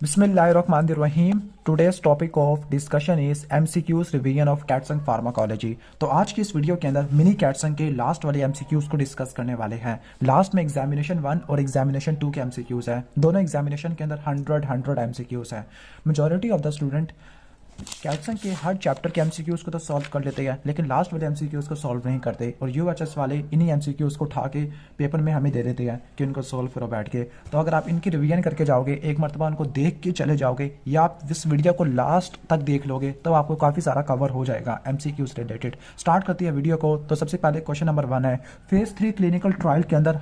बिस्मिल्लाहिर्रहमानिर्रहीम। Today's topic of discussion is MCQs revision of Katzung pharmacology. तो आज की इस वीडियो के अंदर मिनी कैटसन के लास्ट वाले एमसीक्यूज को डिस्कस करने वाले हैं। लास्ट में एग्जामिनेशन 1 और एग्जामिनेशन 2 के एमसीक्यूज है। दोनों एग्जामिनेशन के अंदर 100 एमसीक्यूज है। मेजॉरिटी ऑफ द स्टूडेंट कैटसन के हर चैप्टर के एमसीक्यूज को तो सॉल्व कर लेते हैं, लेकिन लास्ट वाले एमसीक्यूज को सॉल्व नहीं करते और यूएचएस वाले इन्हीं एमसीक्यूज को उठा के पेपर में हमें दे देते हैं कि उनको सॉल्व करो बैठ के। तो अगर आप इनकी रिवीजन करके जाओगे, एक मरतबा उनको देख के चले जाओगे या आप इस वीडियो को लास्ट तक देख लोगे तो आपको काफ़ी सारा कवर हो जाएगा एमसीक्यूज रिलेटेड। स्टार्ट करती है वीडियो को। तो सबसे पहले क्वेश्चन नंबर 1 है, फेज 3 क्लिनिकल ट्रायल के अंदर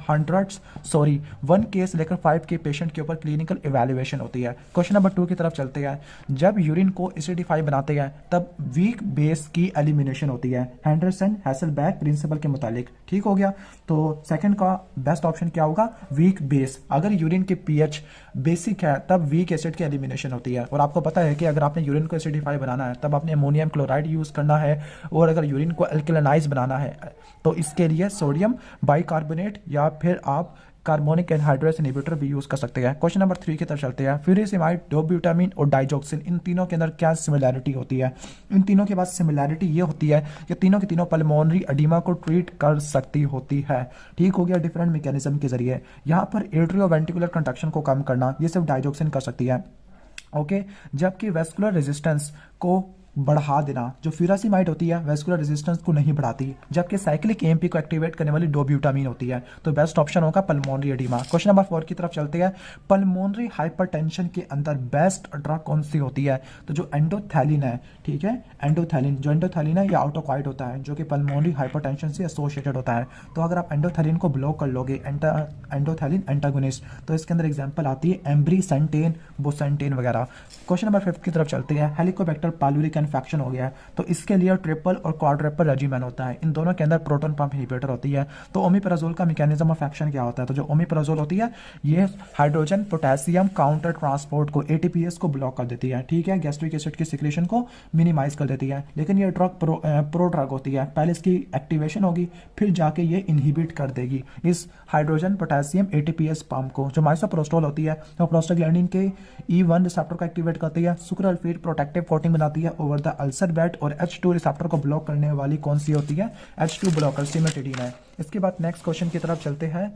1 केस लेकर 5 के पेशेंट के ऊपर क्लिनिकल इवैल्यूएशन होती है। क्वेश्चन नंबर 2 की तरफ चलते हैं। जब यूरिन को एसिडिफाई बनाते हैं तब वीक बेस की एलिमिनेशन होती है हेंडरसन हैसलबैक प्रिंसिपल के मुतालिक। ठीक हो गया। तो सेकंड का बेस्ट ऑप्शन क्या होगा? Weak base. अगर यूरिन के पीएच बेसिक है तब वीक एसिड की एलिमिनेशन होती है। और आपको पता है कि अगर आपने यूरिन को एसिडिफाई बनाना है तब आपने अमोनियम क्लोराइड यूज करना है, और अगर यूरिन को अल्कलाइज बनाना है तो इसके लिए सोडियम बाइकार्बोनेट या फिर आप कार्बोनिक एनहाइड्रेस इनहिबिटर भी यूज कर सकते हैं। क्वेश्चन नंबर 3 की तरफ चलते हैं। फ्यूरिसिमाइड, डोब्यूटामिन और डाइजोक्सिन, इन तीनों के अंदर क्या सिमिलैरिटी होती है? इन तीनों के पास सिमिलैरिटी ये होती है कि तीनों की तीनों पल्मोनरी एडिमा को ट्रीट कर सकती होती है। ठीक हो गया। डिफरेंट मैकेनिज्म के जरिए यहाँ पर एट्रियोवेंट्रिकुलर कंट्रक्शन को कम करना ये सिर्फ डाइजोक्सिन कर सकती है। ओके। जबकि वेस्कुलर रेजिस्टेंस को बढ़ा देना जो फ्यूरासिमाइड होती है वेस्कुलर रेजिस्टेंस को नहीं बढ़ाती, जबकि साइक्लिक एएमपी को एक्टिवेट करने वाली डोब्यूटामीन होती है। तो बेस्ट ऑप्शन होगा पल्मोनरी एडिमा। क्वेश्चन नंबर 4 की तरफ चलते हैं। पल्मोनरी हाइपरटेंशन के अंदर बेस्ट ड्रग कौन सी होती है? तो जो एंडोथैलिन है, ठीक है, एंडोथैलिन जो एंडोथैलिन है या आउटोक्वाइड होता है जो कि पल्मोनरी हाइपरटेंशन से एसोसिएटेड होता है। तो अगर आप एंडोथैलिन को ब्लॉक कर लोगे, एंडोथैलिन एंटागोनिस्ट, तो इसके अंदर एग्जाम्पल आती है एम्ब्रीसेंटेन, बोसेंटेन वगैरह। क्वेश्चन नंबर 5 की तरफ चलते हैं। हेलिकोबैक्टर पाइलोरी इन्फेक्शन हो गया है तो इसके लिए ट्रिपल और क्वाड्रपल रेजिमेन होता है। इन दोनों के अंदर प्रोटॉन पंप इनहिबिटर होती है। तो ओमिप्राजोल का मैकेनिज्म ऑफ एक्शन क्या होता है? तो जो ओमिप्राजोल होती है ये हाइड्रोजन पोटेशियम काउंटर ट्रांसपोर्ट को एटीपीएस को ब्लॉक कर देती है। ठीक है, गैस्ट्रिक एसिड की सिक्रेशन को मिनिमाइज कर देती है। लेकिन ये ड्रग प्रो ड्रग होती है। पहले इसकी एक्टिवेशन होगी फिर जाके ये इनहिबिट कर देगी इस हाइड्रोजन पोटेशियम एटीपीएस पंप को। जो माइसोप्रोस्टोल होती है वो प्रोस्टाग्लैंडिन के E1 रिसेप्टर को एक्टिवेट करती है। सुक्राल्फेट प्रोटेक्टिव कोटिंग बनाती है ओवर द अल्सर बेड, और H2 रिसेप्टर को ब्लॉक करने वाली कौन सी होती है? H2 ब्लॉकर सिमेटिडीन है। इसके बाद नेक्स्ट क्वेश्चन की तरफ चलते हैं।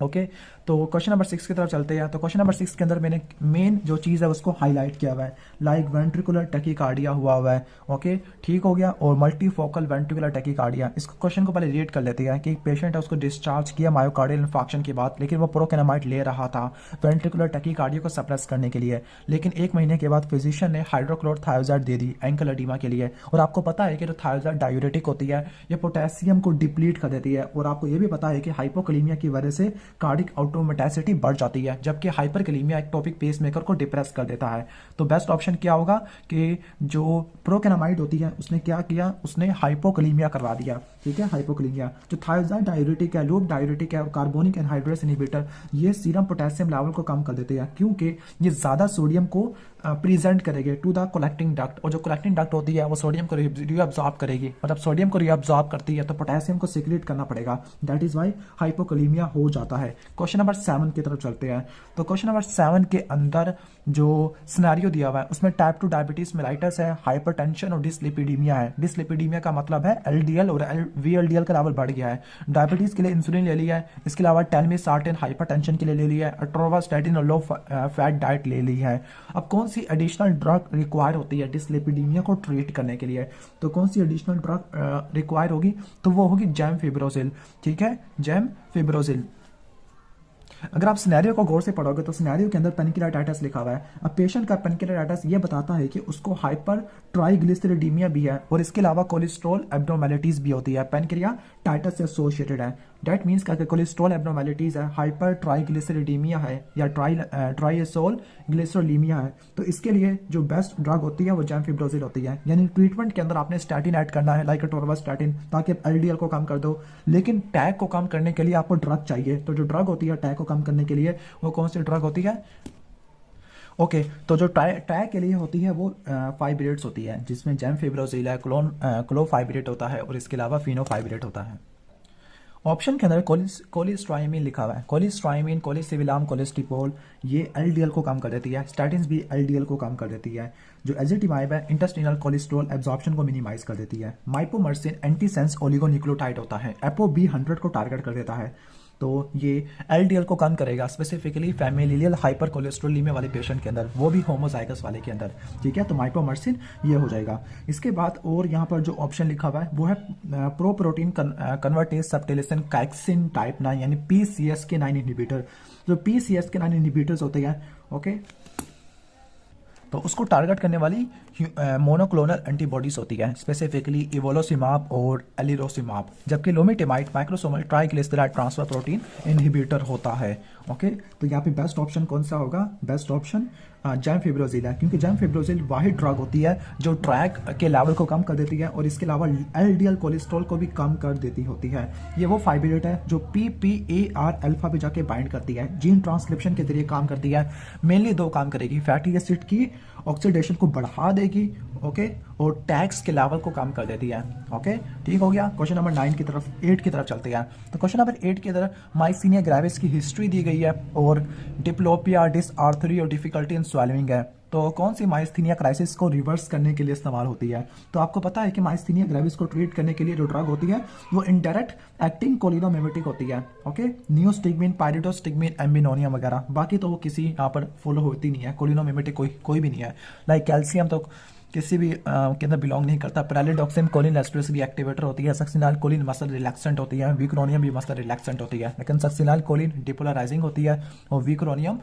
ओके। तो क्वेश्चन नंबर 6 की तरफ चलते हैं। तो क्वेश्चन नंबर 6 के अंदर मैंने मेन जो चीज़ है उसको हाईलाइट किया हुआ है, लाइक वेंट्रिकुलर टैकीकार्डिया हुआ है। ओके, ठीक हो गया। और मल्टीफोकल वेंट्रिकुलर टैकीकार्डिया, इस क्वेश्चन को पहले रीड कर लेते हैं कि एक पेशेंट है उसको डिस्चार्ज किया मायोकार्डियल इन्फार्क्शन के बाद, लेकिन वो प्रोकेनामाइड ले रहा था वेंट्रिकुलर टैकीकार्डिया को सप्रेस करने के लिए। लेकिन 1 महीने के बाद फिजिशियन ने हाइड्रोक्लोरथायोजाइड दे दी एंकल एडिमा के लिए। और आपको पता है कि जो थायोजाइड डायूरेटिक होती है ये पोटेशियम को डिप्लीट कर देती है। और आपको ये भी पता है कि हाइपोकलीमिया की वजह से कार्डिक ऑटोमेटिसिटी बढ़ जाती है, जबकि हाइपरकलीमिया एक्टोपिक पेसमेकर को डिप्रेस कर देता है। तो बेस्ट ऑप्शन क्या होगा कि जो प्रोकेनामाइड होती है उसने क्या किया? उसने हाइपोकलीमिया करवा दिया। ठीक है, हाइपोकलीमिया। जो थायोजाइड डायूरेटिक है, लूप डायूरेटिक है और कार्बोनिक एनहाइड्रेस इनहिबिटर ये सीरम पोटेशियम लेवल को कम कर देते हैं, क्योंकि ये ज्यादा सोडियम को प्रेजेंट करेंगे टू द कलेक्टिंग डक्ट। और जो कलेक्टिंग डक्ट होती है वो सोडियम को रीअब्सॉर्ब करेगी, मतलब सोडियम को रीअब्सॉर्ब करती है तो पोटेशियम को सिक्रेट करना पड़ेगा। दैट इज व्हाई हाइपोकलीमिया हो जाता है। क्वेश्चन नंबर 7 की तरफ चलते हैं। तो क्वेश्चन नंबर 7 के अंदर जो सिनेरियो दिया हुआ है उसमें टाइप 2 डायबिटीज मेलाइटस है, हाइपरटेंशन और डिसलिपिडीमिया है। डिसलिपिडीमिया का मतलब है एलडीएल और वीएलडीएल का लेवल बढ़ गया है। डायबिटीज के लिए इंसुलिन ले लिया है, इसके अलावा टेलमिसार्टेन हाइपरटेंशन के लिए ले लिया है, अट्रोवास्टैटिन और लो फैट डाइट ले ली है। अब कौन सी एडिशनल ड्रग रिक्वायर होती है डिसलिपिडीमिया को ट्रीट करने के लिए? तो कौन सी एडिशनल ड्रग रिक्वायर होगी? तो वो होगी जैमफिब्रोजिल। ठीक है, जैमफिब्रोजिल। अगर आप सिनेरियो को गौर से पढ़ोगे तो सिनेरियो के अंदर पेनक्रियाटाइटिस लिखा हुआ है। अब पेशेंट का पेनक्रियाटाइटिस ये बताता है कि उसको हाइपर ट्राइग्लिसरीडीमिया भी है और इसके अलावा कोलेस्ट्रॉल एब्नॉर्मेलिटीज भी होती है, पेनक्रियाटाइटिस से एसोसिएटेड है। डेट मीन्स का कोलेस्ट्रॉल एब्नॉर्मेलिटीज है, हाइपर ट्राइग्लिसरीडीमिया है या ट्राइएसोल ग्लिसरोलीमिया है। तो इसके लिए जो बेस्ट ड्रग होती है वो जैमफिब्रोजिल होती है। यानी ट्रीटमेंट के अंदर आपने स्टैटिन ऐड करना है, लाइक अटोरवास्टैटिन, ताकि एलडीएल को कम कर दो। लेकिन टैग को कम करने के लिए आपको ड्रग चाहिए। तो जो ड्रग होती है टैग को कम करने के लिए वो कौन सी ड्रग होती है? ओके। तो जो टैग के लिए होती है वो फाइब्रेट्स होती है, जिसमें जैमफिब्रोजिल है, क्लोफाइब्रेट होता है और इसके अलावा फिनोफाइब्रेट होता है। ऑप्शन के अंदर कोलिस्ट्राइमिन लिखा हुआ है। कोलिस्ट्राइमिन, कोलिसिविलाम, कोलेस्टिपोल, ये एलडीएल को कम कर देती है। स्टैटिन्स भी एलडीएल को कम कर देती है। जो एजिटिमाइब है इंटेस्टिनल कोलेस्ट्रॉल एब्जॉर्प्शन को मिनिमाइज कर देती है। माइपोमर्सिन एंटीसेंस ओलिगोन्यूक्लियोटाइड होता है, एपोB100 को टारगेट कर देता है, तो ये एलडीएल को कम करेगा, स्पेसिफिकली फैमिलियल हाइपर कोलेस्ट्रोलीमिया वाले पेशेंट के अंदर, वो भी होमोजाइगस वाले के अंदर। ठीक है, तो माइपोमर्सिन ये हो जाएगा। इसके बाद और यहाँ पर जो ऑप्शन लिखा हुआ है वो है pro protein convertase subtilisin kexin type 9 यानी PCSK9 इनहिबिटर। जो PCSK9 इनहिबिटर्स होते हैं, ओके, तो उसको टारगेट करने वाली मोनोक्लोनल एंटीबॉडीज होती है, स्पेसिफिकली इवोलोसिमाब और एलिरोसिमाब, जबकि lomitapide microsomal triglyceride transfer protein inhibitor होता है। ओके, तो यहाँ पे बेस्ट ऑप्शन कौन सा होगा? बेस्ट ऑप्शन जैमफिब्रोजिल है, क्योंकि जैमफिब्रोजिल वाहिद ड्रग होती है जो ट्रैक के लेवल को कम कर देती है और इसके अलावा एलडीएल कोलेस्ट्रॉल को भी कम कर देती होती है। ये वो फाइब्रेट है जो PPAR अल्फा पे जाके बाइंड करती है, जीन ट्रांसक्रिप्शन के जरिए काम करती है। मेनली दो काम करेगी, फैटी एसिड की ऑक्सीडेशन को बढ़ा देगी, ओके, और टैक्स के लेवल को कम कर देती है। ओके, ठीक हो गया। क्वेश्चन नंबर 8 की तरफ चलते हैं। तो क्वेश्चन नंबर 8 की तरफ माइसीनिया ग्रेविस की हिस्ट्री दी गई है और डिप्लोपिया, डिसआर्थरी और डिफिकल्टी इन स्वेलिंग है। तो कौन सी माइस्थीनिया क्राइसिस को रिवर्स करने के लिए इस्तेमाल होती है? तो आपको पता है कि माइस्थीनिया ग्रेविस को ट्रीट करने के लिए जो ड्रग होती है वो इनडायरेक्ट एक्टिंग कोलिनोमिमेटिक होती है। ओके, नियोस्टिग्मिन, पायरिडोस्टिग्मिन, एम्बिनोनियम वगैरह, बाकी तो वो किसी यहाँ पर फॉलो होती नहीं है। कोलिनोमिमेटिक कोई भी नहीं है। लाइक कैल्शियम तो किसी भी के अंदर बिलोंग नहीं करता। पैरालिडॉक्सिन कोलिन एस्ट्रेस भी एक्टिवेटर होती है। सक्सिनाल कोलिन मसल रिलैक्सेंट होती है। विक्रोनियम भी मसल रिलैक्सेंट होती है, लेकिन सक्सिनाल कोलिन डिपोलराइजिंग होती है और विक्रोनियम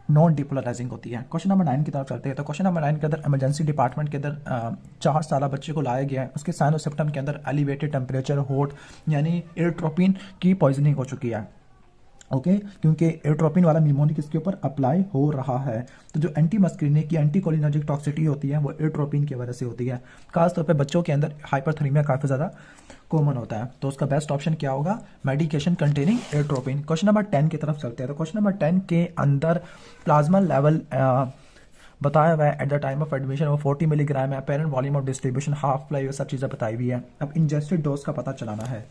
नॉन डिपोलराइजिंग होती है। क्वेश्चन नंबर 9 की तरफ चलते हैं। तो क्वेश्चन नंबर 9 के अंदर इमरजेंसी डिपार्टमेंट के अंदर 4 साल बच्चे को लाया गया है। उसके साइन और सिम्टम के अंदर एलिवेटेड टेम्परेचर, होट यानी एयरट्रोपिन की पॉइजनिंग हो चुकी है। ओके, क्योंकि एयरट्रोपिन वाला निमोनिक इसके ऊपर अप्लाई हो रहा है। तो जो एंटी मस्क्रीनिक की एंटी कोलिनर्जिक टॉक्सिटी होती है वो एयरट्रोपिन की वजह से होती है। खासतौर पे बच्चों के अंदर हाइपरथर्मिया काफ़ी ज़्यादा कॉमन होता है, तो उसका बेस्ट ऑप्शन क्या होगा? Medication containing atropine. Question number 10 की तरफ चलते हैं। तो क्वेश्चन नंबर 10 के अंदर प्लाज्मा लेवल बताया हुआ है at the time of admission वो 40 मिलीग्राम है। Parent volume of distribution, half life, सब चीज़ें बताई हुई है। अब इंजेस्टेड डोज का पता चलाना है।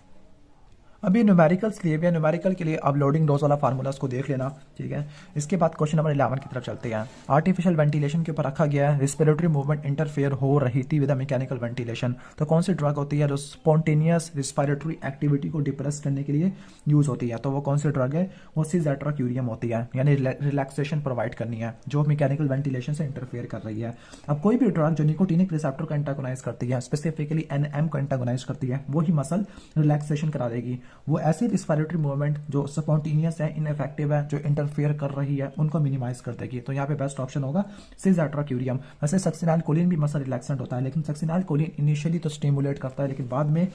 अभी न्यूमेरिकल्स लिए हुए हैं, न्यूमेरिकल के लिए अब लोडिंग डोज वाला फार्मूलाज को देख लेना, ठीक है। इसके बाद क्वेश्चन नंबर 11 की तरफ चलते हैं। आर्टिफिशियल वेंटिलेशन के ऊपर रखा गया है, रिस्पिरेटरी मूवमेंट इंटरफेयर हो रही थी विद मैकेनिकल वेंटिलेशन। तो कौन सी ड्रग होती है जो स्पॉन्टेनियस रिस्पिरेटरी एक्टिविटी को डिप्रेस करने के लिए यूज होती है? तो वो कौन सी ड्रग है? वो सिज़ेट्राक्यूरियम होती है, यानी रिलैक्सेशन प्रोवाइड करनी है जो मैकेनिकल वेंटिलेशन से इंटरफेयर कर रही है। अब कोई भी ड्रग जो निकोटिनिक रिसेप्टर को एंटागोनाइज करती है, स्पेसिफिकली NM को एंटागोनाइज करती है, वो ही मसल रिलैक्सेशन करा देगी। वो ऐसी रिस्पिरेटरी मूवमेंट जो स्पॉन्टेनियस है, इनफेक्टिव है, जो इंटरफेयर कर रही है, उनको मिनिमाइज कर देगी। तो यहाँ पे बेस्ट ऑप्शन होगा सिज़ेट्राक्यूरियम। वैसे सक्सिनाल कोलिन भी मसल रिलैक्सेंट होता है, लेकिन सक्सिनाल कोलिन इनिशियली तो स्टिमुलेट करता है लेकिन बाद में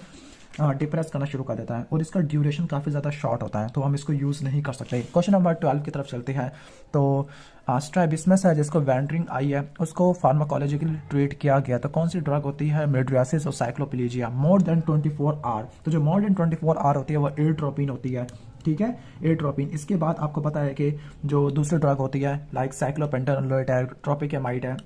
डिप्रेस करना शुरू कर देता है और इसका ड्यूरेशन काफ़ी ज़्यादा शॉर्ट होता है, तो हम इसको यूज़ नहीं कर सकते। क्वेश्चन नंबर 12 की तरफ चलते हैं। तो स्ट्रैबिस्मस है जिसको वैंडरिंग आई है, उसको फार्माकोलॉजिकली ट्रीट किया गया। तो कौन सी ड्रग होती है? मिड्रियासिस और साइक्लोपिलीजिया। मोर देन 24 आवर, तो जो मोर देन 24 आवर होती है वो एयरट्रोपिन होती है, ठीक है, एयरट्रोपिन। इसके बाद आपको पता है कि जो दूसरी ड्रग होती है लाइक साइक्लोपेंटानोलेट है, ट्रोपिकेमाइड है,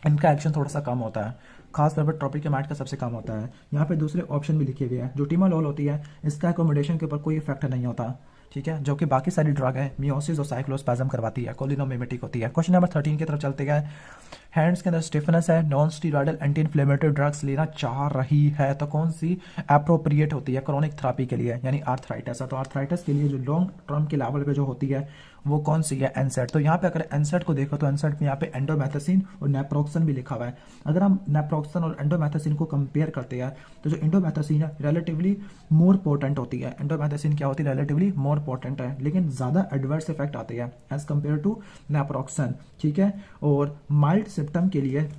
इनका एक्शन थोड़ा सा कम होता है, खास तौर पर ट्रोपिकेमाइड का सबसे कम होता है। यहाँ पे दूसरे ऑप्शन भी लिखे हुए हैं। जो टिमालोल होती है इसका एकोमोडेशन के ऊपर कोई इफेक्ट नहीं होता, ठीक है, जो कि बाकी सारी ड्रग है मियोसिस और साइक्लोस्पैज्म करवाती है, कोलिनोमिमेटिक होती है। क्वेश्चन नंबर 13 की तरफ चलते गए। हैंड्स के अंदर स्टिफनेस है, non steroidal anti inflammatory drugs लेना चाह रही है, तो कौन सी अप्रोप्रिएट होती है क्रोनिक थेरेपी के लिए, यानी आर्थराइटिस है। तो आर्थराइटिस के लिए जो लॉन्ग टर्म के लेवल पे जो होती है वो कौन सी है? एनसेट। तो यहाँ पे अगर एनसेट को देखो तो एनसेट में यहाँ पे एंडोमेथासिन और नेप्रोक्सन भी लिखा हुआ है। अगर हम नेप्रोक्सन और एंडोमेथासिन को कंपेयर करते हैं तो जो एंडोमेथासिन है रिलेटिवली मोर पोटेंट होती है। एंडोमेथासिन क्या होती है? रिलेटिवली मोर पोटेंट है, लेकिन ज़्यादा एडवर्स इफेक्ट आते हैं एज कम्पेयर टू नेप्रोक्सन, ठीक है। और माइल्ड सिम्टम के लिए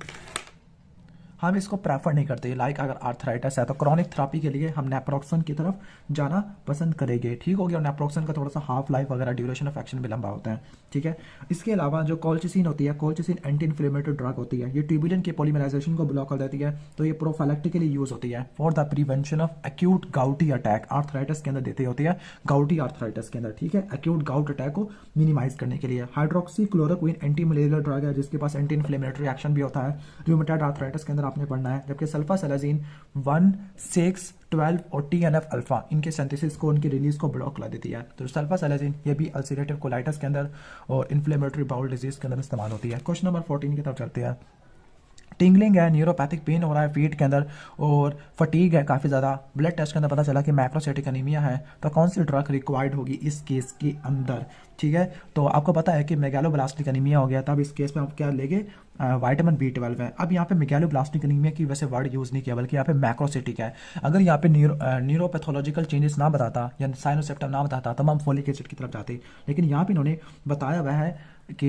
हम इसको प्रेफर नहीं करते। लाइक अगर आर्थराइटिस है तो क्रॉनिक थेरेपी के लिए हम नेप्रोक्सन की तरफ जाना पसंद करेंगे, ठीक हो गया। और नेप्रोक्सन का थोड़ा सा हाफ लाइफ वगैरह ड्यूरेशन ऑफ एक्शन भी लंबा होता है, ठीक है। इसके अलावा जो कोल्चिसिन होती है, कोल्चिसिन एंटी इन्फ्लेमेटरी ड्रग होती है, ये ट्यूबुलिन के पॉलीमराइजेशन को ब्लॉक कर देती है, तो ये प्रोफाइलेक्टिकली यूज होती है for the prevention of acute gouty attack. Arthritis के अंदर देती होती है, गाउटी आर्थराइटिस के अंदर, ठीक है, एक्यूट गाउट अटैक को मिनिमाइज करने के लिए। Hydroxy chloroquine anti malarial drug है जिसके पास एंटी इन्फ्लेमेटरी एक्शन भी होता है। रूमेटॉइड आर्थराइटिस के अंदर आपने पढ़ना है, जबकि सल्फासेलाजीन 1, 6, 12 और TNF अल्फा इनके सिंथेसिस को, उनकी रिलीज को ब्लॉक कर देती है। तो सल्फासेलाजीन ये भी अल्सरेटिव कोलाइटिस के अंदर और इन्फ्लेमेटरी बाउल डिजीज के अंदर इस्तेमाल होती है। क्वेश्चन नंबर 14 की तरफ चलते हैं। टिंगलिंग है, न्यूरोपैथिक पेन हो रहा है फीट के अंदर और फटीग है काफ़ी ज़्यादा, ब्लड टेस्ट के अंदर पता चला कि मैक्रोसाइटिक एनीमिया है, तो कौन सी ड्रग रिक्वायर्ड होगी इस केस के अंदर? ठीक है, तो आपको पता है कि मेगालोब्लास्टिक एनीमिया हो गया, तब इस केस में आप क्या लेंगे? विटामिन B12 है। अब यहाँ पे मेगालोब्लास्टिक एनीमिया की वैसे वर्ड यूज़ नहीं किया, बल्कि यहाँ पे मैक्रोसाइटिक है। अगर यहाँ पे न्यूरोपैथोलॉजिकल चेंजेस ना बताता या साइनोसेप्टम ना बताता तब हम फोलिक एसिड की तरफ जाते, लेकिन यहाँ पे इन्होंने बताया हुआ है कि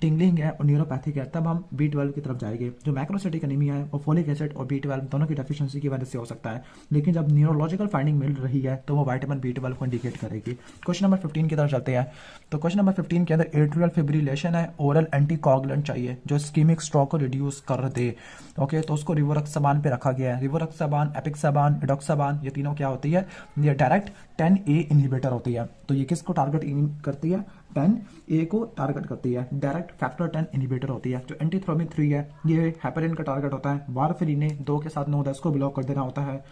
टिंगलिंग है और न्यूरोपैथिक है, तब हम B12 की तरफ जाएंगे। जो मैक्रोसाइटिक एनीमिया है और फोलिक एसिड और B12 दोनों की डेफिशिएंसी की वजह से हो सकता है, लेकिन जब न्यूरोलॉजिकल फाइंडिंग मिल रही है तो वो विटामिन B12 को इंडिकेट करेगी। क्वेश्चन नंबर 15 की तरफ चलते हैं। तो क्वेश्चन नंबर 15 के अंदर एट्रियल फिब्रिलेशन है, ओरल एंटीकोगुलेंट चाहिए जो इस्कीमिक स्ट्रोक को रिड्यूस कर दे। ओके, तो उसको रिवोरक्साबान पे रखा गया है। रिवोरक्साबान, एपिक्साबान, इडोक्साबान, ये तीनों क्या होती है? ये डायरेक्ट 10A इनहिबिटर होती है। तो ये किसको टारगेट करती है? 10A को टारगेट करती है, डायरेक्ट फैक्टर 10 इनहिबिटर होती है। जो एंटीथ्रोमिन 3 है ये हेपेरिन का टारगेट होता है। वारफेरिन ने 2 के साथ 9-10 को ब्लॉक कर देना होता है।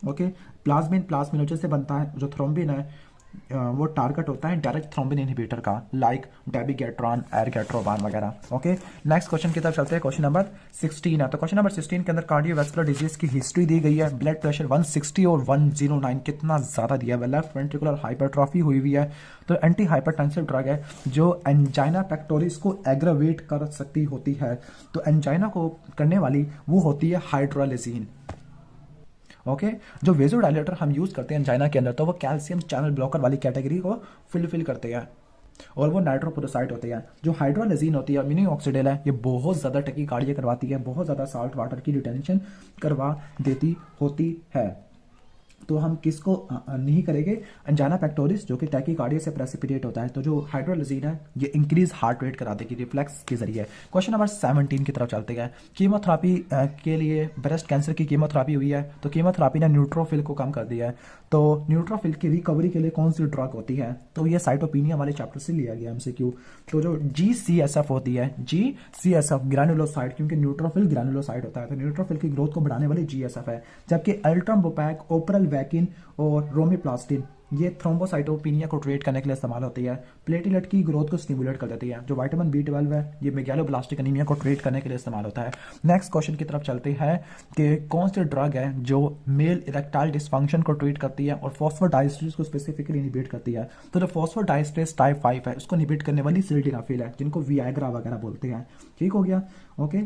ओके, प्लाज्मिन प्लाज्मिनोजेन से बनता है। जो थ्रोम्बिन है वो टारगेट होता है डायरेक्ट थ्रोम्बिन इनहिबिटर का, लाइक डेबिगेट्रॉन, एरगेट्रोबान वगैरह। ओके, नेक्स्ट क्वेश्चन की तरफ चलते हैं। क्वेश्चन नंबर 16 है। तो क्वेश्चन नंबर 16 के अंदर कार्डियोवैस्कुलर डिजीज की हिस्ट्री दी गई है। ब्लड प्रेशर 160 और 109 कितना ज्यादा दिया हुआ है। लेफ्ट वेंट्रिकुलर हाइपरट्रॉफी हुई हुई है। तो एंटी हाइपरटेंसिव ड्रग है जो एंजाइना पेक्टोरिस को एग्रावेट कर सकती होती है। तो एंजाइना को करने वाली वो होती है हाइड्रोलिजीन। ओके, जो वेजोडाइलेटर हम यूज करते हैं एंजाइना के अंदर, तो वो कैल्शियम चैनल ब्लॉकर वाली कैटेगरी को फिल करते हैं और वो नाइट्रोपोरोसाइट होते हैं। जो हाइड्रोलिजीन होती है, मिनी ऑक्सीडेल है, ये बहुत ज़्यादा टकीकार्डिया करवाती है, बहुत ज़्यादा साल्ट वाटर की रिटेंशन करवा देती होती है। तो हम किसको नहीं करेंगे? एंजाइना पेक्टोरिस जो कि टैकीकार्डिया से प्रेसिपिटेट होता है। तो जो हाइड्रोलिजीन है ये इंक्रीज हार्ट रेट करा देगी रिफ्लेक्स के जरिए। क्वेश्चन नंबर 17 की तरफ चलते हैं। कीमोथेरेपी के लिए ब्रेस्ट कैंसर की कीमोथेरेपी हुई है, तो कीमोथेरेपी ने न्यूट्रोफिल को कम कर दिया है। तो न्यूट्रोफिल की रिकवरी के लिए कौन सी ड्रग होती है? तो ये साइटोपिनिया वाले चैप्टर से लिया गया MCQ। तो जो GCSF होती है, GCSF ग्रैनुलोसाइट, क्योंकि न्यूट्रोफिल ग्रैनुलोसाइट होता है, तो न्यूट्रोफिल की ग्रोथ को बढ़ाने वाली GSF है। जबकि अल्ट्राम्बोपैक, ओपरल वैकिन और रोमिप्लास्टिन ये थ्रोम्बोसाइटोपिनिया को ट्रीट करने के लिए इस्तेमाल होती है। प्लेटलेट की ग्रोथ को स्टिमुलेट कर देती है। जो विटामिन B12 है ये मेगालोब्लास्टिक एनीमिया को ट्रीट करने के लिए इस्तेमाल होता है। नेक्स्ट क्वेश्चन की तरफ चलते हैं कि कौन सी ड्रग है जो मेल इरेक्टाइल डिसफंक्शन को ट्रीट करती है और फॉस्फोडाइस्ट्रेस को स्पेसिफिकली इनहिबिट करती है। तो जो फॉस्फोडाइस्ट्रेस टाइप 5 है उसको इनहिबिट करने वाली सिल्डेनाफिल है, जिनको वियाग्रा वगैरह बोलते हैं। ठीक हो गया? ओके,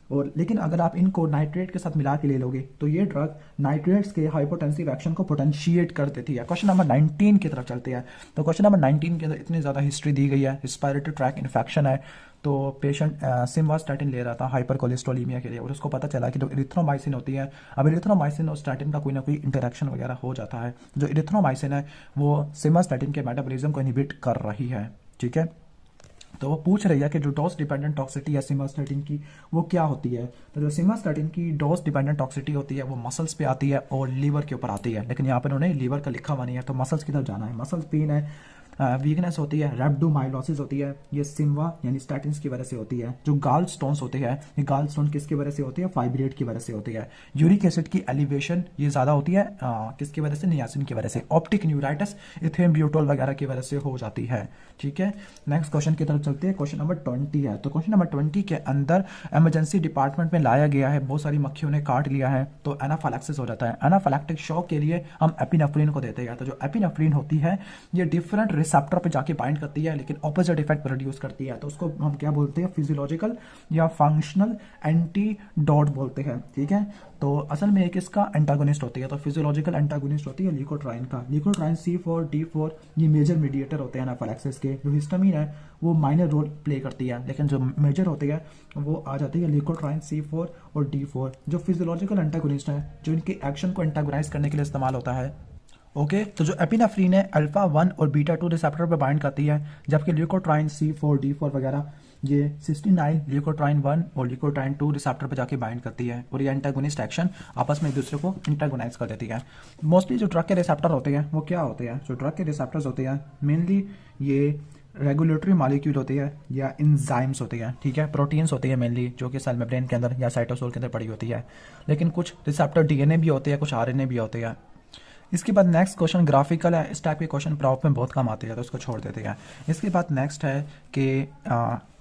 और लेकिन अगर आप इनको नाइट्रेट के साथ मिला के ले लोगे तो ये ड्रग नाइट्रेट्स के हाइपोटेंसिव एक्शन को पोटेंशिएट कर देती है। क्वेश्चन नंबर 19 की तरफ चलते हैं। तो क्वेश्चन नंबर 19 के अंदर इतनी ज़्यादा हिस्ट्री दी गई है। रिस्पायरेटरी ट्रैक इन्फेक्शन है, तो पेशेंट सिम्वास्टैटिन ले रहा था हाइपर कोलेस्ट्रोलीमिया के लिए और उसको पता चला कि जो इरिथ्रोमाइसिन होती है, अब इरिथ्रोमाइसिन और स्टैटिन का कोई ना कोई इंटरेक्शन वगैरह हो जाता है। जो इरिथ्रोमाइसिन है वो सिम्वास्टैटिन के मेटाबॉलिज्म को इनहिबिट कर रही है। ठीक है, तो वो पूछ रही है कि जो डोज डिपेंडेंट टॉक्सिटी है सिम्वास्टैटिन की वो क्या होती है। तो जो सिम्वास्टैटिन की डोज डिपेंडेंट टॉक्सिटी होती है वो मसल्स पे आती है और लीवर के ऊपर आती है, लेकिन यहाँ पर उन्होंने लीवर का लिखा हुआ नहीं है, तो मसल्स की तरफ जाना है। मसल्स पेन है, वीकनेस होती है, रेब्डोमाइलोसिस होती है, ये सिम्वा यानी स्टैटिन्स की वजह से होती है। जो गाल स्टोन्स होते हैं, ये गाल स्टोन किसकी वजह से होती है? फाइब्रेट की वजह से होती है। यूरिक एसिड की एलिवेशन ये ज़्यादा होती है किसकी वजह से? नियासिन की वजह से। ऑप्टिक न्यूराइटिस इथेम्ब्यूटोल वगैरह की वजह से हो जाती है। ठीक है, नेक्स्ट क्वेश्चन की तरफ चलते हैं। क्वेश्चन नंबर 20 है। तो क्वेश्चन नंबर 20 के अंदर इमरजेंसी डिपार्टमेंट में लाया गया है, बहुत सारी मक्खियों ने काट लिया है, तो एनाफाइलैक्सिस हो जाता है। एनाफाइलैक्टिक शॉक के लिए हम एपिनेफ्रिन को देते हैं। तो जो एपिनेफ्रिन होती है ये डिफरेंट रिसेप्टर पे जाके बाइंड करती है, लेकिन ऑपोजिट इफेक्ट प्रोड्यूस करती है, तो उसको हम क्या बोलते हैं? फिजियोलॉजिकल या फंक्शनल एंटीडोट बोलते हैं। ठीक है, तो असल में एक इसका एंटागोनिस्ट होती है, तो फिजियोलॉजिकल एंटागोनिस्ट होती है ल्यूकोट्राइन का। ल्यूकोट्राइन C4D4 ये मेजर मीडिएटर होते हैं एनाफाइलैक्सिस के। जो हिस्टामिन है वो माइनर रोल प्ले करती है, लेकिन जो मेजर होती है वो आ जाती है ल्यूकोट्राइन C4 और D4। जो फिजियोलॉजिकल एंटागोनिस्ट है जो इनके एक्शन को एंटागोनाइज करने के लिए इस्तेमाल होता है। ओके, तो जो एपिनेफ्रिन है अल्फा 1 और बीटा 2 रिसेप्टर पर बाइंड करती है, जबकि ल्यूकोट्राइन C4D4 वगैरह ये 69 ल्यूकोट्राइन 1 और ल्यूकोट्राइन 2 रिसेप्टर पर जाके बाइंड करती है और ये एंटागोनिस्ट एक्शन आपस में एक दूसरे को एंटागोनाइज कर देती है। मोस्टली जो ड्रग के रिसेप्टर होते हैं वो क्या होते हैं? जो ड्रग के रिसेप्टर्स होते हैं मेनली ये रेगुलेटरी मॉलिक्यूल होती है या इंजाइम्स होती है, ठीक है, प्रोटीन्स होती है मेनली, जो कि सेल मेम्ब्रेन के अंदर या साइटोसोल के अंदर पड़ी होती है। लेकिन कुछ रिसेप्टर डीएनए भी होते हैं, कुछ आरएनए भी होते हैं। इसके बाद नेक्स्ट क्वेश्चन ग्राफिकल है, इस टाइप के क्वेश्चन प्रॉप में बहुत कम आते हैं, तो इसको छोड़ देते हैं। इसके बाद नेक्स्ट है कि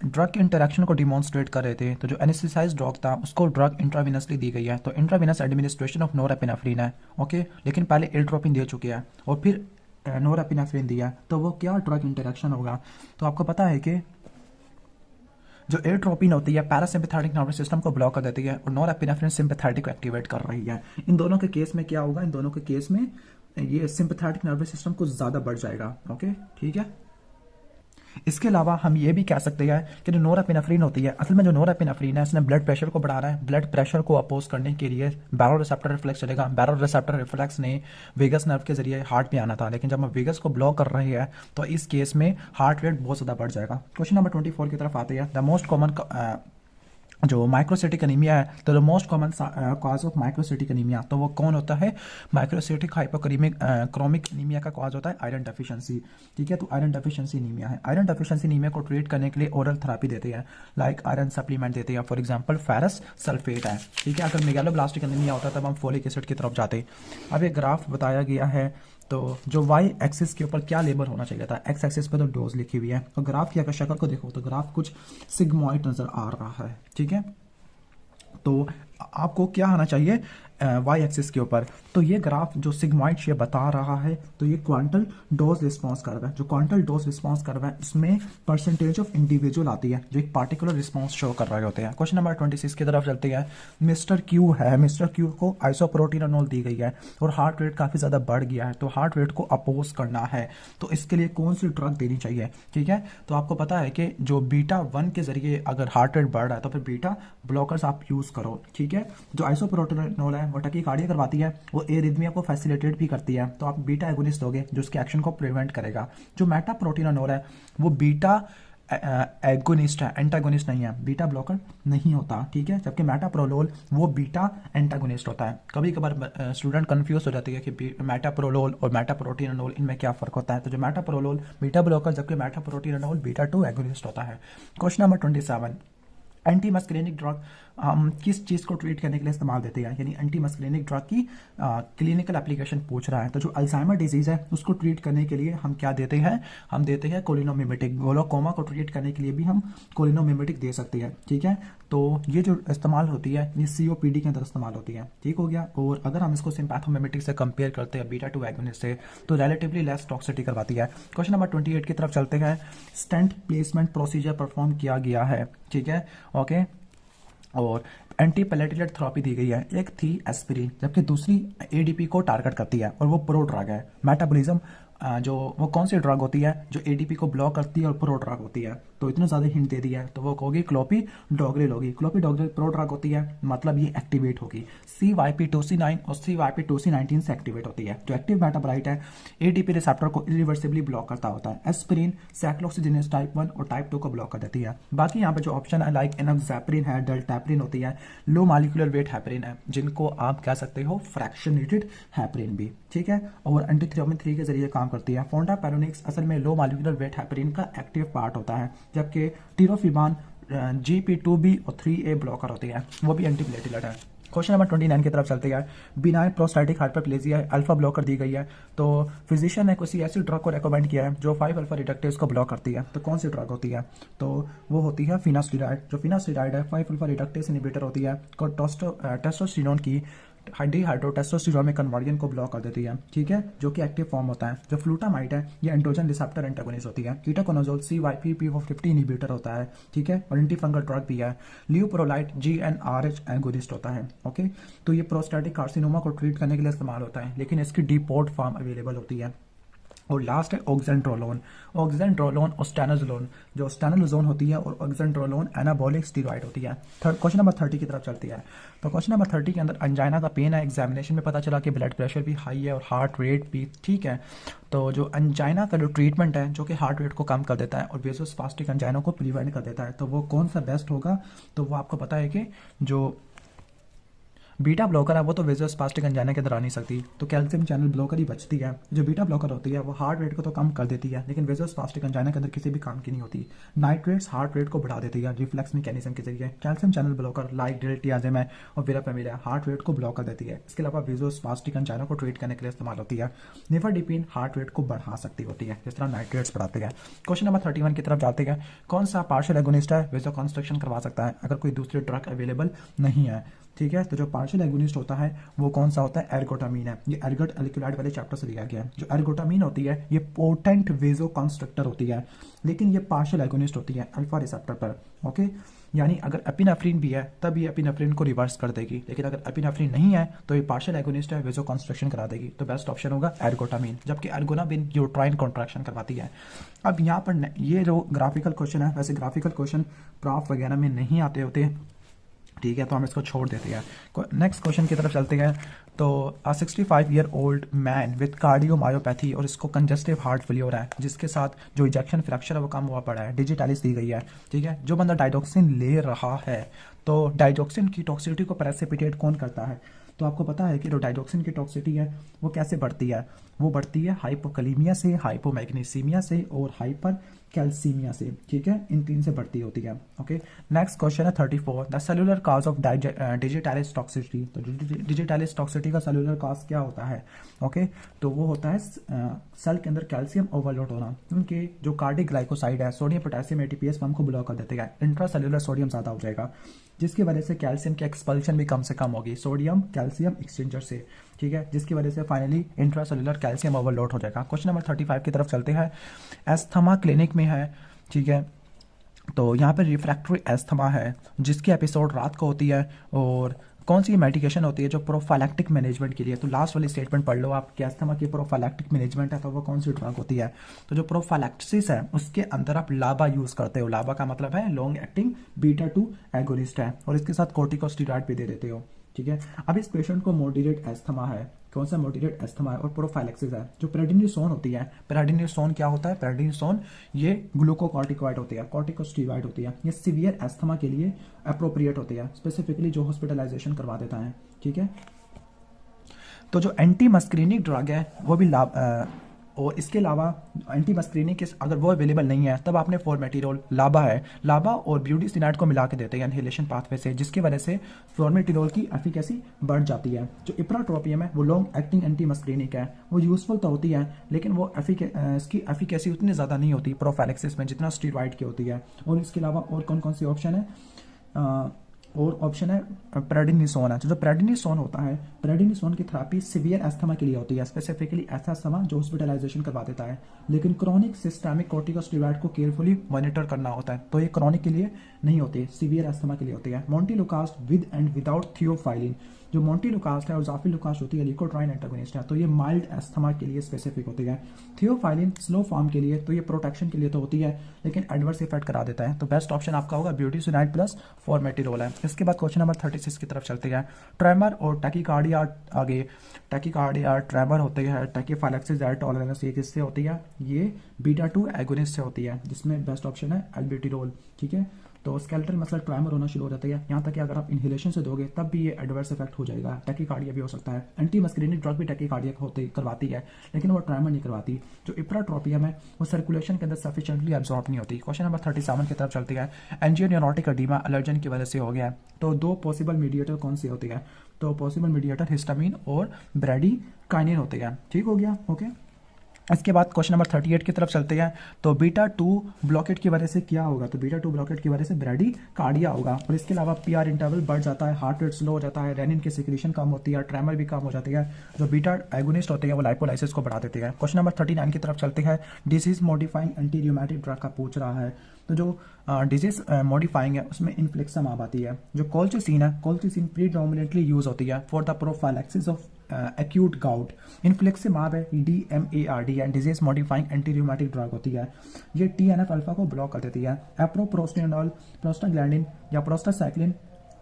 ड्रग इंटरेक्शन को डिमॉन्स्ट्रेट कर रहे थे, तो जो एनेस्थेसाइज्ड ड्रग था उसको ड्रग इंट्राविनसली दी गई है, तो इंट्राविनस एडमिनिस्ट्रेशन ऑफ नोरेपिनेफ्रिन है, ओके। लेकिन पहले एट्रोपिन दे चुके हैं और फिर नोरेपिनेफ्रिन दिया, तो वो क्या ड्रग इंटरेक्शन होगा? तो आपको पता है कि जो एट्रोपिन होती है पैरासिम्पैथेटिक नर्वस सिस्टम को ब्लॉक कर देती है और नॉरएपिनेफ्रिन सिंपैथेटिक को एक्टिवेट कर रही है। इन दोनों के केस में क्या होगा? इन दोनों के केस में ये सिंपैथेटिक नर्वस सिस्टम को ज़्यादा बढ़ जाएगा, ओके, ठीक है। इसके अलावा हम ये भी कह सकते हैं कि जो नोरेपिनेफ्रिन होती है, असल में जो नोरेपिनेफ्रिन है इसने ब्लड प्रेशर को बढ़ा रहा है। ब्लड प्रेशर को अपोज करने के लिए बैरो रिसेप्टर रिफ्लेक्स चलेगा। बैरो रिसेप्टर रिफ्लेक्स ने वेगस नर्व के जरिए हार्ट में आना था, लेकिन जब हम वेगस को ब्लॉक कर रहे हैं तो इस केस में हार्ट रेट बहुत ज़्यादा बढ़ जाएगा। क्वेश्चन नंबर 24 की तरफ आते हैं। द मोस्ट कॉमन जो माइक्रोसिटिक एनीमिया है, तो the most common cause of microcytic anaemia, तो वो कौन होता है? माइक्रोसिटिक हाइपोक्रीमिक क्रोमिक एनीमिया का कॉज होता है आयरन डेफिशिएंसी, ठीक है। तो आयरन डेफिशिएंसी एनीमिया है। आयरन डेफिशिएंसी एनीमिया को ट्रीट करने के लिए ओरल थेरेपी देते हैं, लाइक आयरन सप्लीमेंट देते हैं, फॉर एग्जांपल फेरस सल्फेट है, ठीक है। अगर मेगालोब्लास्टिक एनीमिया होता है तब हम फोलिक एसिड की तरफ जाते। अब एक ग्राफ बताया गया है, तो जो वाई एक्सिस के ऊपर क्या लेबल होना चाहिए था, एक्स एक्सिस पे तो डोज लिखी हुई है, तो ग्राफ की अगर शक्ल को देखो तो ग्राफ कुछ सिग्मॉइड नजर आ रहा है, ठीक है। तो आपको क्या आना चाहिए वाई एक्सिस के ऊपर? तो ये ग्राफ जो सिग्मॉइड शेप बता रहा है, तो ये क्वांटल डोज रिस्पांस कर्व है। जो क्वांटल डोज रिस्पांस कर्व है इसमें परसेंटेज ऑफ इंडिविजुअल आती है जो एक पार्टिकुलर रिस्पांस शो कर रहे होते हैं। क्वेश्चन नंबर 26 की तरफ चलते हैं। मिस्टर क्यू है, मिस्टर क्यू को आइसोप्रोटीनोल दी गई है और हार्ट रेट काफ़ी ज़्यादा बढ़ गया है, तो हार्ट रेट को अपोज करना है, तो इसके लिए कौन सी ड्रग देनी चाहिए, ठीक है। तो आपको पता है कि जो बीटा 1 के जरिए अगर हार्ट रेट बढ़ रहा है तो फिर बीटा ब्लॉकर्स आप यूज़ करो, ठीक है। जो आइसोप्रोटीनोल है वो टकीकार्डिया करवाती है, वो एरिथमिया को फैसिलिटेट भी करती है, तो आप बीटा एगोनिस्ट दोगे जो उसके एक्शन को प्रिवेंट करेगा। जो मेटाप्रोटीनोल है वो बीटा एगोनिस्ट है, एंटागोनिस्ट नहीं है, बीटा ब्लॉकर नहीं होता, ठीक है। जबकि मेटाप्रोलोल वो बीटा एंटागोनिस्ट होता है। कभी कभार स्टूडेंट कंफ्यूज हो जाती है कि मेटाप्रोलोल और मेटाप्रोटीनोल इनमें क्या फर्क होता है। तो जो मेटाप्रोलोल बीटा ब्लॉकर, जबकि मेटाप्रोटीनोल बीटा 2 एगोनिस्ट होता है। क्वेश्चन नंबर 27, एंटी मस्कुलिनिक ड्रग हम किस चीज़ को ट्रीट करने के लिए इस्तेमाल देते हैं, यानी एंटी मस्कुलिनिक ड्रग की क्लिनिकल एप्लीकेशन पूछ रहा है। तो जो अल्जाइमर डिजीज़ है उसको ट्रीट करने के लिए हम क्या देते हैं? हम देते हैं कोलिनोमिमेटिक। ग्लोकोमा को ट्रीट करने के लिए भी हम कोलिनोमिमेटिक दे सकते हैं, ठीक है। तो ये जो इस्तेमाल होती है ये COPD के अंदर इस्तेमाल होती है, ठीक हो गया। और अगर हम इसको सिम्पैथोमिमेटिक से कंपेयर करते हैं बीटा 2 एगोनिस्ट से, तो रिलेटिवली लेस टॉक्सिसिटी करवाती है। क्वेश्चन नंबर 28 की तरफ चलते हैं। स्टेंट प्लेसमेंट प्रोसीजर परफॉर्म किया गया है, ठीक है, ओके। और एंटी प्लेटलेट थेरेपी दी गई है। एक थी एस्पिरिन, जबकि दूसरी ADP को टारगेट करती है और वो प्रो ड्रग है। मेटाबॉलिज्म जो वो कौन सी ड्रग होती है जो ADP को ब्लॉक करती है और प्रो ड्रग होती है? तो इतना ज़्यादा हिंट दे दिया है, तो वो होगी क्लोपिडोग्रिल होगी। क्लोपिडोग्रिल प्रो ड्रग होती है, मतलब ये एक्टिवेट होगी। CYP2C9 और CYP2C19 से एक्टिवेट होती है। जो एक्टिव मेटाबोलाइट है ADP रिसेप्टर को इरिवर्सिबली ब्लॉक करता होता है। एस्पिरिन साइक्लोऑक्सीजिनेज टाइप 1 और टाइप 2 को ब्लॉक कर देती है। बाकी यहाँ पे जो ऑप्शन है लाइक एनोक्साप्रिन है, डेल्टाप्रिन होती है, लो मॉलिक्यूलर वेट हैपरिन है, जिनको आप कह सकते हो फ्रैक्शनेटेड हैपरिन भी, ठीक है। और एंटीथ्रियोमिन 3 के जरिए काम करती है। फोंडापेरोनिक्स असल में लो मॉलिक्यूलर वेट हैपरिन का एक्टिव पार्ट होता है, जबकि टिरोफिबान GP2B और 3A ब्लॉकर होती है, वो भी एंटीप्लेटलेट है। क्वेश्चन नंबर 29 की तरफ चलते हैं। बिनाइन प्रोस्टैटिक हाइपरप्लेजिया है, अल्फा ब्लॉकर दी गई है, तो फिजिशियन ने किसी ऐसी ड्रग को रेकमेंड किया है जो 5 अल्फा रिडक्टेज को ब्लॉक करती है। तो कौन सी ड्रग होती है? तो वो होती है फिनास्टिराइड। जो फिनास्टिराइड है 5 अल्फा रिडक्टेज इनहिबिटर होती है, टेस्टोस्टेरोन की डिहाइड्रोटेस्टोस्टेरोन में कन्वर्जन को ब्लॉक कर देती है, ठीक है, जो कि एक्टिव फॉर्म होता है। जो फ्लूटामाइड है ये एंड्रोजन रिसेप्टर एंटागोनिस्ट होती है। कीटोकोनाजोल CYP-P450 इनहिबिटर होता है, ठीक है, और एंटी फंगल ड्रग भी है। लियोप्रोलाइट GnRH एगोनिस्ट होता है, ओके। तो ये प्रोस्टैटिक कार्सिनोमा को ट्रीट करने के लिए इस्तेमाल होता है, लेकिन इसकी डीपोर्ट फॉर्म अवेलेबल होती है। और लास्ट है ऑक्जेंड्रोलोन। ऑक्जेंड्रोलोन और स्टेनोजोलोन, जो स्टेनोजोन होती है और ऑक्जेंड्रोलोन एनाबॉलिक स्टीरॉइड होती है। क्वेश्चन नंबर 30 की तरफ चलती है। तो क्वेश्चन नंबर 30 के अंदर अंजाइना का पेन है। एग्जामिनेशन में पता चला कि ब्लड प्रेशर भी हाई है और हार्ट रेट भी, ठीक है। तो जो अंजाइना का जो ट्रीटमेंट है जो कि हार्ट रेट को कम कर देता है और वेसोस्पास्टिक अंजाइना को प्रिवेंट कर देता है, तो वो कौन सा बेस्ट होगा? तो वो आपको पता है कि जो बीटा ब्लॉकर है वो तो वेजोस्पास्टिक एंजाइना के अंदर आ नहीं सकती, तो कैल्शियम चैनल ब्लॉकर ही बचती है। जो बीटा ब्लॉकर होती है वो हार्ट रेट को तो कम कर देती है, लेकिन वेजोस्पास्टिक एंजाइना के अंदर किसी भी काम की नहीं होती। नाइट्रेट्स हार्ट रेट को बढ़ा देती है रिफ्लेक्स मैकेनिज्म के जरिए। कैल्शियम चैनल ब्लॉकर लाइक डिलेटियाजिम है और विरापेमिल है, हार्ट रेट को ब्लॉक कर देती है। इसके अलावा वेजोस्पास्टिक एंजाइना को ट्रीट करने के लिए इस्तेमाल होती है। निफरडिपिन हार्ट रेट को बढ़ा सकती होती है, जिस तरह नाइट्रेट्स बढ़ाते हैं। क्वेश्चन नंबर 31 की तरफ जाते हैं। कौन सा पार्शियल एगोनिस्ट है वेजो कंस्ट्रक्शन करवा सकता है अगर कोई दूसरी ड्रग अवेलेबल नहीं है? ठीक है, तो जो पार्शियल एगोनिस्ट होता है वो कौन सा होता है? एर्गोटामीन है। ये एर्गोट एलिक्युलाइड वाले चैप्टर से लिया गया है। जो एर्गोटामीन होती है ये पोटेंट वेजो कंस्ट्रक्टर होती है, लेकिन ये पार्शियल एगोनिस्ट होती है अल्फा रिसेप्टर पर। ओके, यानी अगर एपिनेफ्रिन भी है तब ये एपिनेफ्रिन को रिवर्स कर देगी, लेकिन अगर एपिनेफ्रिन नहीं है तो ये पार्शियल एगोनिस्ट है, वेजो कंस्ट्रक्शन करा देगी। तो बेस्ट ऑप्शन होगा एर्गोटामीन, जबकि एर्गोनाबिन यूट्राइन कॉन्ट्रैक्शन करवाती है। अब यहाँ पर ये जो ग्राफिकल क्वेश्चन है, वैसे ग्राफिकल क्वेश्चन प्रॉफ वगैरह में नहीं आते होते, ठीक है, तो हम इसको छोड़ देते हैं। नेक्स्ट क्वेश्चन की तरफ चलते हैं। तो 65-year-old मैन विद कार्डियोमायोपैथी और इसको कंजस्टिव हार्ट फेलियर है, जिसके साथ जो इजेक्शन फ्रैक्चर है वो कम हुआ पड़ा है, डिजिटलिस दी गई है। ठीक है, जो बंदा डाइडोक्सिन ले रहा है, तो डाइडोक्सिन की टॉक्सिसिटी को प्रेसिपिटेट कौन करता है? तो आपको पता है कि जो डाइडोक्सिन की टॉक्सिसिटी है वो कैसे बढ़ती है? वो बढ़ती है हाइपोकलीमिया से, हाइपोमैग्नीसीमिया से और हाइपर कैल्सीमिया से। ठीक है, इन तीन से बढ़ती होती है। ओके, नेक्स्ट क्वेश्चन है 34। The cellular cause of digitalis toxicity. तो डिजिटलिस टॉक्सिसिटी का सेलुलर काज क्या होता है? ओके, तो वो होता है सेल के अंदर कैल्शियम ओवरलोड होना, क्योंकि जो कार्डिक ग्लाइकोसाइड है सोडियम पोटेशियम एटीपीएस पंप को ब्लॉक कर देते हैं, इंट्रासेलुलर सोडियम ज़्यादा हो जाएगा, जिसकी वजह से कैल्शियम की एक्सपल्शन भी कम से कम होगी सोडियम कैल्शियम एक्सचेंजर से। ठीक है, जिसकी वजह से फाइनली इंट्रासेलुलर कैल्शियम ओवरलोड हो जाएगा। क्वेश्चन नंबर 35 की तरफ चलते हैं। एस्थमा क्लिनिक में है, ठीक है, तो यहाँ पर रिफ्रैक्टरी एस्थमा है जिसकी एपिसोड रात को होती है, और कौन सी मेडिकेशन होती है जो प्रोफाइलैक्टिक मैनेजमेंट के लिए? तो लास्ट वाली स्टेटमेंट पढ़ लो आप कि एस्थमा की प्रोफाइलैक्टिक मैनेजमेंट है तो वो कौन सी ड्रग होती है? तो जो प्रोफाइलैक्सिस है उसके अंदर आप लाबा यूज करते हो। लाबा का मतलब है लॉन्ग एक्टिंग बीटा 2 एगोनिस्ट है, और इसके साथ कोर्टिकोस्टेरॉइड भी दे देते हो। ठीक है, अब इस पेशेंट को मोडिरेट एस्थमा है। कौन सा मोडिरेट एस्थमा है और प्रोफाइलैक्सिस है? जो प्रेडिनिसोन होती है, प्रेडिनिसोन क्या होता है? प्रेडिनिसोन ये ग्लूकोकॉर्टिकॉइड होती है, कॉर्टिकोस्टेरॉइड होती है। ये सीवियर एस्थमा के लिए अप्रोप्रिएट होती है, स्पेसिफिकली जो हॉस्पिटलाइजेशन करवा देता है। ठीक है, तो जो एंटी मस्क्रीनिक ड्रग है वो भी और इसके अलावा एंटी मस्क्रीनिक के अगर वो अवेलेबल नहीं है तब आपने फॉर्मेटिरोल, लाबा है, लाबा और ब्यूटीसिनाइड को मिला के देते हैं इनहेलेशन पाथवे से, जिसकी वजह से फॉर्मेटिरोल की एफिकेसी बढ़ जाती है। जो इप्राट्रोपियम है वो लॉन्ग एक्टिंग एंटी मस्क्रीनिक है, वो यूजफुल तो होती है लेकिन वो इसकी एफिकेसी उतनी ज़्यादा नहीं होती प्रोफाइलैक्सिस में जितना स्टीरॉइड की होती है। और इसके अलावा और कौन कौन सी ऑप्शन है? और ऑप्शन है प्रेडिनिसोन है। जो प्रेडिनिसोन होता है, प्रेडिनिसोन की थेरेपी सीवियर एस्थमा के लिए होती है, स्पेसिफिकली ऐसा एस्थमा जो हॉस्पिटलाइजेशन करवा देता है, लेकिन क्रोनिक सिस्टेमिक कोर्टिकोस्टेरॉइड को केयरफुली मॉनिटर करना होता है, तो ये क्रोनिक के लिए नहीं होती, सीवियर एस्थमा के लिए होती है। Montelukast with and without theophylline. जो मोंटेलुकास्ट है और ज़ाफिलुकास्ट होती है लिकोट्राइन एंटागोनिस्ट है, तो ये माइल्ड एस्थमा के लिए स्पेसिफिक होती है। थियोफाइलिन स्लो फॉर्म के लिए, तो ये प्रोटेक्शन के लिए तो होती है लेकिन एडवर्स इफेक्ट करा देता है। तो बेस्ट ऑप्शन आपका होगा ब्यूटीसिनाइड प्लस फॉर्मेटिरोल है। इसके बाद क्वेश्चन नंबर 36 की तरफ चलते हैं। ट्रेमर और टैकीकार्डिया, आगे टैकीकार्डिया ट्रेमर होते हैं, टैकीफाइलैक्सिस टॉलरेंस ये किससे होती है? ये बीटा 2 एगोनिस्ट से होती है, जिसमें बेस्ट ऑप्शन है एल्बिटिरोल। ठीक है, तो स्केलेटल मसल ट्रेमर होना शुरू हो जाता है, यहाँ तक कि अगर आप इनहेलेशन से दोगे तब भी ये एडवर्स इफेक्ट हो जाएगा, टैकीकार्डिया भी हो सकता है। एंटी मस्क्रीनिक ड्रग भी टैकीकार्डिया होती करवाती है लेकिन वो ट्रेमर नहीं करवाती। जो इप्राट्रोपियम है वो सर्कुलेशन के अंदर सफिशिएंटली एब्जॉर्ब नहीं होती। क्वेश्चन नंबर 37 की तरफ चलती है। एंजियोन्यूरोटिक एडीमा एलर्जन की वजह से हो गया है, तो दो पॉसिबल मीडिएटर कौन सी होती है? तो पॉसिबल मीडिएटर हिस्टामिन और ब्रेडिकाइनिन होते हैं। ठीक हो गया, ओके। इसके बाद क्वेश्चन नंबर 38 की तरफ चलते हैं। तो बीटा 2 ब्लॉकेट की वजह से क्या होगा? तो बीटा 2 ब्लॉकेट की वजह से ब्रेडिकार्डिया होगा, और इसके अलावा पीआर इंटरवल बढ़ जाता है, हार्ट रेट स्लो हो जाता है, रेनिन की सिक्रीशन कम होती है, ट्रेमर भी कम हो जाती है। जो बीटा एगोनिस्ट होते हैं वो लाइपोलाइसिस को बढ़ा देते हैं। क्वेश्चन नंबर 39 की तरफ चलते हैं। Disease modifying anti rheumatic drug का पूछ रहा है, तो जो डिजीज मॉडिफाइंग है उसमें इन्फ्लिक्सम आती है। जो कोल्चिसिन है, कोल्चिसिन प्रीडोमिनेटली यूज होती है for the prophylaxis of acute gout. Infliximab है DMARD है, disease modifying anti rheumatic drug होती है। ये TNF अल्फा को ब्लॉक कर देती है। एप्रोप्रोस्टेनॉल, प्रोस्टाग्लैंडिन या प्रोस्टासाइक्लिन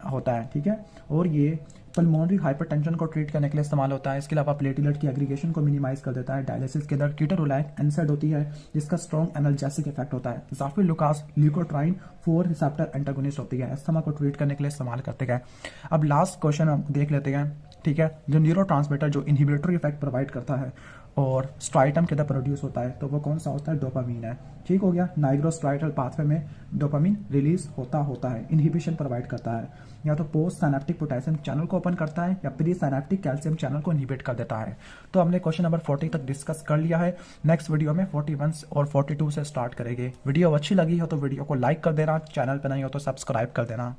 होता है, ठीक है, और ये पल्मोनरी हाइपरटेंशन को ट्रीट करने के लिए इस्तेमाल होता है। इसके अलावा प्लेटलेट की एग्रीगेशन को मिनिमाइज कर देता है। डायलिसिस के अंदर कीटोरोलैक एनसाइड होती है जिसका स्ट्रॉन्ग एनाल्जेसिक इफेक्ट होता है। ज़ाफिलुकास ल्यूकोट्राइन 4 रिसेप्टर एंटागोनिस्ट होती है, अस्थमा को ट्रीट करने के लिए इस्तेमाल करते हैं। अब लास्ट क्वेश्चन हम देख लेते हैं, ठीक है। जो न्यूरोट्रांसमीटर जो इनहिबिटरी इफेक्ट प्रोवाइड करता है और स्ट्राइटम के अंदर प्रोड्यूस होता है, तो वो कौन सा होता है? डोपामीन है। ठीक हो गया। नाइग्रोस्ट्राइटल पाथवे में डोपामीन रिलीज होता है, इनहिबिशन प्रोवाइड करता है। या तो पोस्ट साइनेप्टिक पोटेशियम चैनल को ओपन करता है या प्री साइनेप्टिक कैल्शियम चैनल को इनहिबिट कर देता है। तो हमने क्वेश्चन नंबर 40 तक डिस्कस कर लिया है। नेक्स्ट वीडियो में 41 और 42 से स्टार्ट करेंगे। वीडियो अच्छी लगी हो तो वीडियो को लाइक कर देना, चैनल पर नहीं हो तो सब्सक्राइब कर देना।